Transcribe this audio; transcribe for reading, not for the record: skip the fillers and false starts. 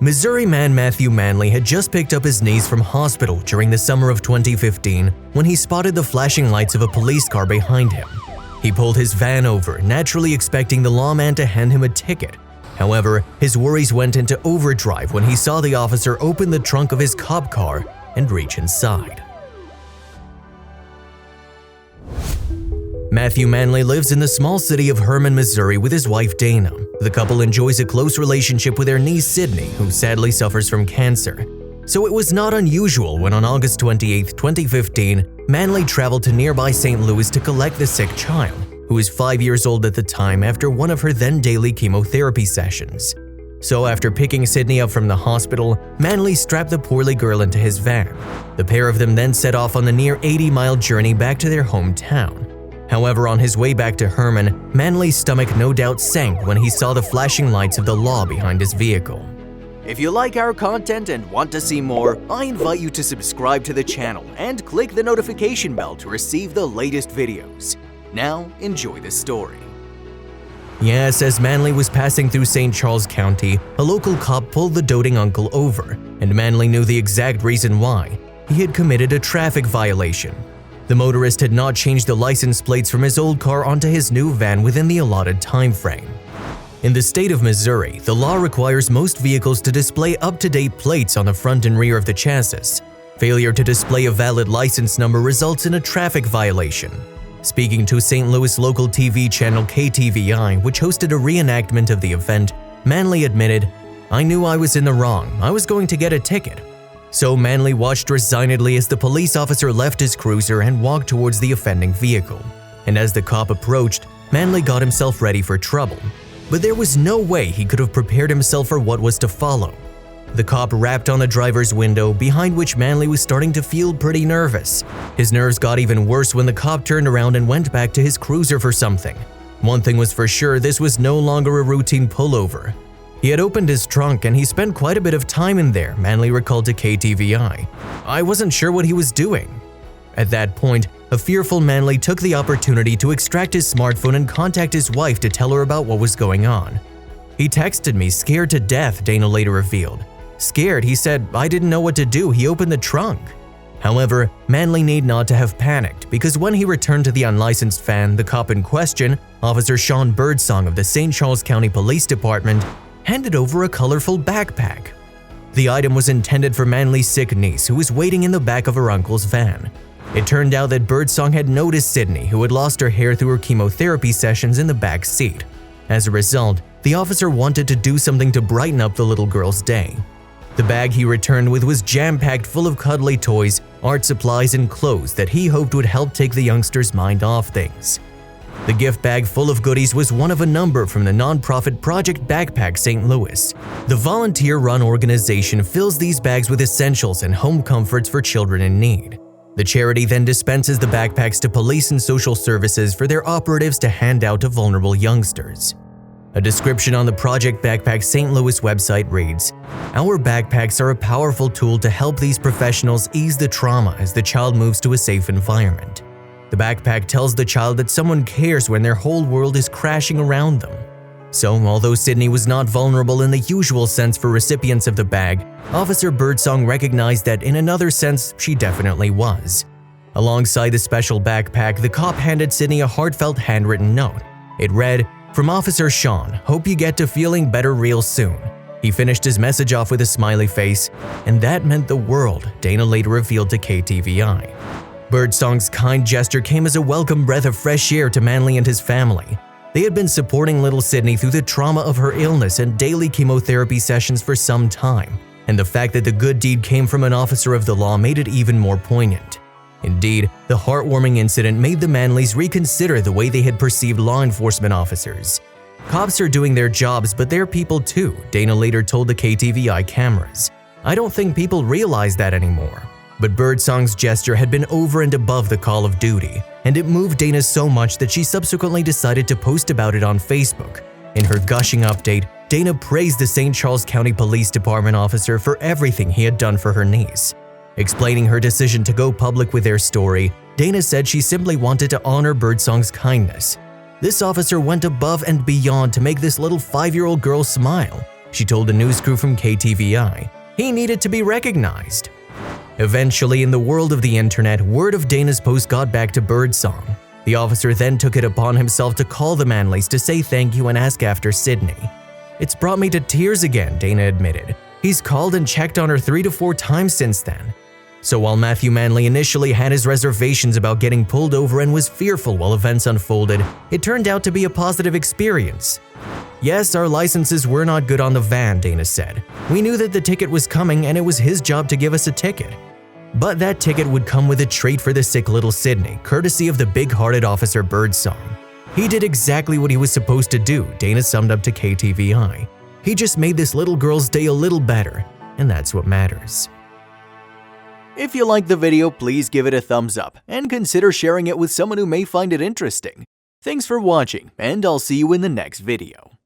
Missouri man Matthew Manley had just picked up his niece from hospital during the summer of 2015 when he spotted the flashing lights of a police car behind him. He pulled his van over, naturally expecting the lawman to hand him a ticket. However, his worries went into overdrive when he saw the officer open the trunk of his cop car and reach inside. Matthew Manley lives in the small city of Hermann, Missouri with his wife Dana. The couple enjoys a close relationship with their niece Sydney, who sadly suffers from cancer. So it was not unusual when on August 28, 2015, Manley traveled to nearby St. Louis to collect the sick child, who was 5 years old at the time after one of her then daily chemotherapy sessions. So after picking Sydney up from the hospital, Manley strapped the poorly girl into his van. The pair of them then set off on the near 80-mile journey back to their hometown. However, on his way back to Hermann, Manley's stomach no doubt sank when he saw the flashing lights of the law behind his vehicle. If you like our content and want to see more, I invite you to subscribe to the channel and click the notification bell to receive the latest videos. Now, enjoy the story. Yes, as Manley was passing through St. Charles County, a local cop pulled the doting uncle over, and Manley knew the exact reason why. He had committed a traffic violation. The motorist had not changed the license plates from his old car onto his new van within the allotted time frame. In the state of Missouri, the law requires most vehicles to display up-to-date plates on the front and rear of the chassis. Failure to display a valid license number results in a traffic violation. Speaking to St. Louis local TV channel KTVI, which hosted a reenactment of the event, Manley admitted, "I knew I was in the wrong. I was going to get a ticket." So Manley watched resignedly as the police officer left his cruiser and walked towards the offending vehicle. And as the cop approached, Manley got himself ready for trouble. But there was no way he could have prepared himself for what was to follow. The cop rapped on the driver's window, behind which Manley was starting to feel pretty nervous. His nerves got even worse when the cop turned around and went back to his cruiser for something. One thing was for sure, this was no longer a routine pullover. He had opened his trunk and he spent quite a bit of time in there, Manley recalled to KTVI. "I wasn't sure what he was doing." At that point, a fearful Manley took the opportunity to extract his smartphone and contact his wife to tell her about what was going on. "He texted me, scared to death," Dana later revealed. "Scared, he said, I didn't know what to do, he opened the trunk." However, Manley need not to have panicked because when he returned to the unlicensed van, the cop in question, Officer Sean Birdsong of the St. Charles County Police Department, handed over a colorful backpack. The item was intended for Manley's sick niece who was waiting in the back of her uncle's van. It turned out that Birdsong had noticed Sydney, who had lost her hair through her chemotherapy sessions, in the back seat. As a result, the officer wanted to do something to brighten up the little girl's day. The bag he returned with was jam-packed full of cuddly toys, art supplies, and clothes that he hoped would help take the youngster's mind off things. The gift bag full of goodies was one of a number from the nonprofit Project Backpack St. Louis. The volunteer-run organization fills these bags with essentials and home comforts for children in need. The charity then dispenses the backpacks to police and social services for their operatives to hand out to vulnerable youngsters. A description on the Project Backpack St. Louis website reads, "Our backpacks are a powerful tool to help these professionals ease the trauma as the child moves to a safe environment. The backpack tells the child that someone cares when their whole world is crashing around them." So, although Sydney was not vulnerable in the usual sense for recipients of the bag, Officer Birdsong recognized that in another sense, she definitely was. Alongside the special backpack, the cop handed Sydney a heartfelt handwritten note. It read, "From Officer Sean, hope you get to feeling better real soon." He finished his message off with a smiley face, and that meant the world, Dana later revealed to KTVI. Birdsong's kind gesture came as a welcome breath of fresh air to Manley and his family. They had been supporting little Sydney through the trauma of her illness and daily chemotherapy sessions for some time, and the fact that the good deed came from an officer of the law made it even more poignant. Indeed, the heartwarming incident made the Manleys reconsider the way they had perceived law enforcement officers. "Cops are doing their jobs, but they're people too," Dana later told the KTVI cameras. "I don't think people realize that anymore." But Birdsong's gesture had been over and above the call of duty, and it moved Dana so much that she subsequently decided to post about it on Facebook. In her gushing update, Dana praised the St. Charles County Police Department officer for everything he had done for her niece. Explaining her decision to go public with their story, Dana said she simply wanted to honor Birdsong's kindness. "This officer went above and beyond to make this little 5-year-old girl smile. She told a news crew from KTVI he needed to be recognized. Eventually, in the world of the internet, word of Dana's post got back to Birdsong. The officer then took it upon himself to call the Manleys to say thank you and ask after Sydney. "It's brought me to tears again," Dana admitted. "He's called and checked on her 3 to 4 times since then." So while Matthew Manley initially had his reservations about getting pulled over and was fearful while events unfolded, it turned out to be a positive experience. "Yes, our licenses were not good on the van," Dana said. "We knew that the ticket was coming and it was his job to give us a ticket. But that ticket would come with a treat for the sick little Sydney, courtesy of the big-hearted officer Birdsong. He did exactly what he was supposed to do," Dana summed up to KTVI. "He just made this little girl's day a little better, and that's what matters." If you liked the video, please give it a thumbs up and consider sharing it with someone who may find it interesting. Thanks for watching, and I'll see you in the next video.